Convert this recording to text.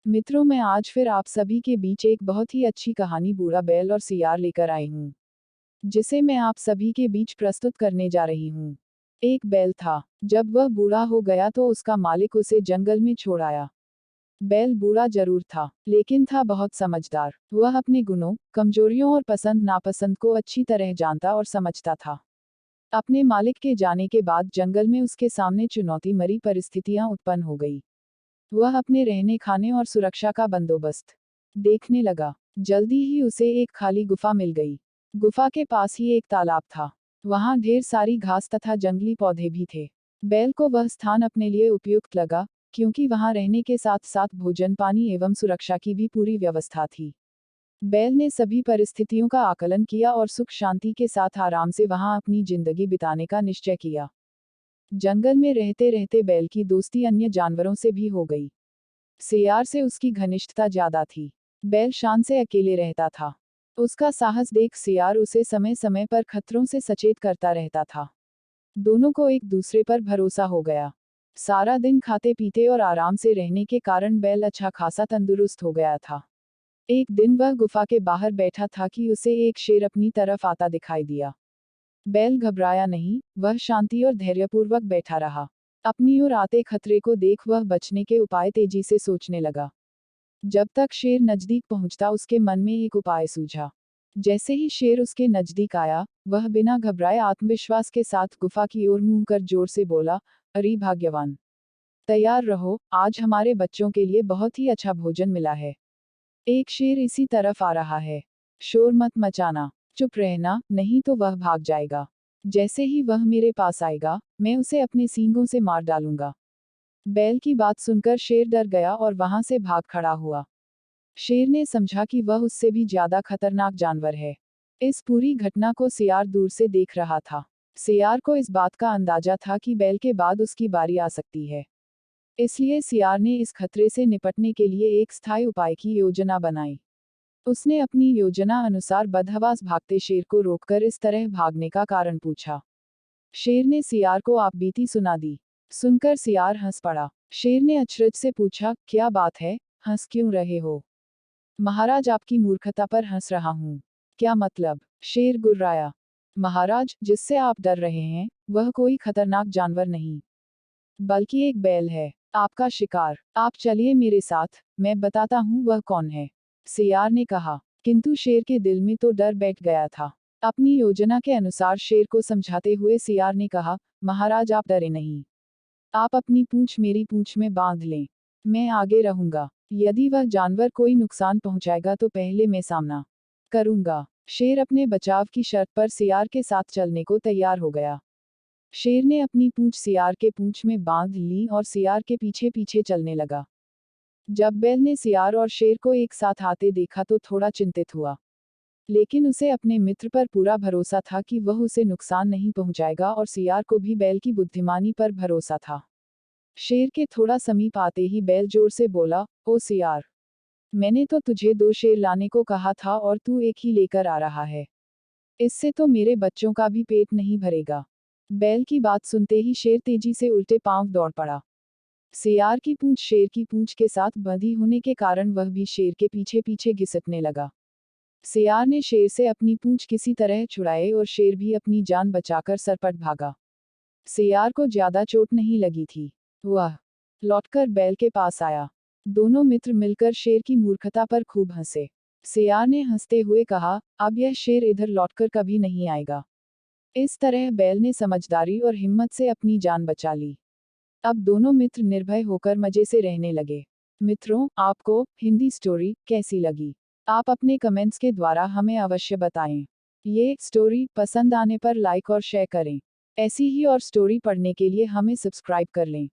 मित्रों, मैं आज फिर आप सभी के बीच एक बहुत ही अच्छी कहानी बूढ़ा बैल और सियार लेकर आई हूँ, जिसे मैं आप सभी के बीच प्रस्तुत करने जा रही हूँ। एक बैल था। जब वह बूढ़ा हो गया तो उसका मालिक उसे जंगल में छोड़ आया। बैल बूढ़ा जरूर था, लेकिन था बहुत समझदार। वह अपने गुणों, कमजोरियों और पसंद नापसंद को अच्छी तरह जानता और समझता था। अपने मालिक के जाने के बाद जंगल में उसके सामने चुनौती भरी परिस्थितियां उत्पन्न हो गई। वह अपने रहने खाने और सुरक्षा का बंदोबस्त देखने लगा। जल्दी ही उसे एक खाली गुफा मिल गई। गुफा के पास ही एक तालाब था। वहां ढेर सारी घास तथा जंगली पौधे भी थे। बैल को वह स्थान अपने लिए उपयुक्त लगा, क्योंकि वहां रहने के साथ साथ भोजन, पानी एवं सुरक्षा की भी पूरी व्यवस्था थी। बैल ने सभी परिस्थितियों का आकलन किया और सुख शांति के साथ आराम से वहां अपनी जिंदगी बिताने का निश्चय किया। जंगल में रहते रहते बैल की दोस्ती अन्य जानवरों से भी हो गई। सियार से उसकी घनिष्ठता ज्यादा थी। बैल शान से अकेले रहता था। उसका साहस देख सियार उसे समय समय पर खतरों से सचेत करता रहता था। दोनों को एक दूसरे पर भरोसा हो गया। सारा दिन खाते पीते और आराम से रहने के कारण बैल अच्छा खासा तंदुरुस्त हो गया था। एक दिन वह गुफा के बाहर बैठा था कि उसे एक शेर अपनी तरफ आता दिखाई दिया। बैल घबराया नहीं, वह शांति और धैर्यपूर्वक बैठा रहा। अपनी ओर आते खतरे को देख वह बचने के उपाय तेजी से सोचने लगा। जब तक शेर नजदीक पहुंचता उसके मन में एक उपाय सूझा। जैसे ही शेर उसके नजदीक आया, वह बिना घबराए आत्मविश्वास के साथ गुफा की ओर मुंह कर जोर से बोला, अरे भाग्यवान, तैयार रहो, आज हमारे बच्चों के लिए बहुत ही अच्छा भोजन मिला है। एक शेर इसी तरफ आ रहा है। शोर मत मचाना, चुप रहना, नहीं तो वह भाग जाएगा। जैसे ही वह मेरे पास आएगा, मैं उसे अपने सींगों से मार डालूंगा। बैल की बात सुनकर शेर डर गया और वहां से भाग खड़ा हुआ। शेर ने समझा कि वह उससे भी ज्यादा खतरनाक जानवर है। इस पूरी घटना को सियार दूर से देख रहा था। सियार को इस बात का अंदाजा था कि बैल के बाद उसकी बारी आ सकती है। इसलिए सियार ने इस खतरे से निपटने के लिए एक स्थायी उपाय की योजना बनाई। उसने अपनी योजना अनुसार बदहवास भागते शेर को रोककर इस तरह भागने का कारण पूछा। शेर ने सियार को आपबीती सुना दी। सुनकर सियार हंस पड़ा। शेर ने अचरज से पूछा, क्या बात है, हंस क्यों रहे हो? महाराज, आपकी मूर्खता पर हंस रहा हूं। क्या मतलब? शेर गुर्राया। महाराज, जिससे आप डर रहे हैं, वह कोई खतरनाक जानवर नहीं, बल्कि एक बैल है, आपका शिकार। आप चलिए मेरे साथ, मैं बताता हूँ वह कौन है। सियार ने कहा। किंतु शेर के दिल में तो डर बैठ गया था। अपनी योजना के अनुसार शेर को समझाते हुए सियार ने कहा, महाराज आप डरे नहीं। आप अपनी पूंछ मेरी पूंछ में बांध लें। मैं आगे रहूंगा। यदि वह जानवर कोई नुकसान पहुंचाएगा तो पहले मैं सामना करूंगा। शेर अपने बचाव की शर्त पर सियार के साथ चलने को तैयार हो गया। शेर ने अपनी पूंछ सियार के पूंछ में बांध ली और सियार के पीछे पीछे चलने लगा। जब बैल ने सियार और शेर को एक साथ आते देखा तो थोड़ा चिंतित हुआ, लेकिन उसे अपने मित्र पर पूरा भरोसा था कि वह उसे नुकसान नहीं पहुंचाएगा और सियार को भी बैल की बुद्धिमानी पर भरोसा था। शेर के थोड़ा समीप आते ही बैल जोर से बोला, ओ सियार, मैंने तो तुझे 2 शेर लाने को कहा था और तू एक ही लेकर आ रहा है। इससे तो मेरे बच्चों का भी पेट नहीं भरेगा। बैल की बात सुनते ही शेर तेजी से उल्टे पांव दौड़ पड़ा। सियार की पूंछ शेर की पूंछ के साथ बंधी होने के कारण वह भी शेर के पीछे पीछे घिसटने लगा। सियार ने शेर से अपनी पूंछ किसी तरह छुड़ाई और शेर भी अपनी जान बचाकर सरपट भागा। सियार को ज्यादा चोट नहीं लगी थी। वह लौटकर बैल के पास आया। दोनों मित्र मिलकर शेर की मूर्खता पर खूब हंसे। सियार ने हंसते हुए कहा, अब यह शेर इधर लौटकर कभी नहीं आएगा। इस तरह बैल ने समझदारी और हिम्मत से अपनी जान बचा ली। अब दोनों मित्र निर्भय होकर मजे से रहने लगे। मित्रों, आपको हिंदी स्टोरी कैसी लगी? आप अपने कमेंट्स के द्वारा हमें अवश्य बताएं। ये स्टोरी पसंद आने पर लाइक और शेयर करें। ऐसी ही और स्टोरी पढ़ने के लिए हमें सब्सक्राइब कर लें।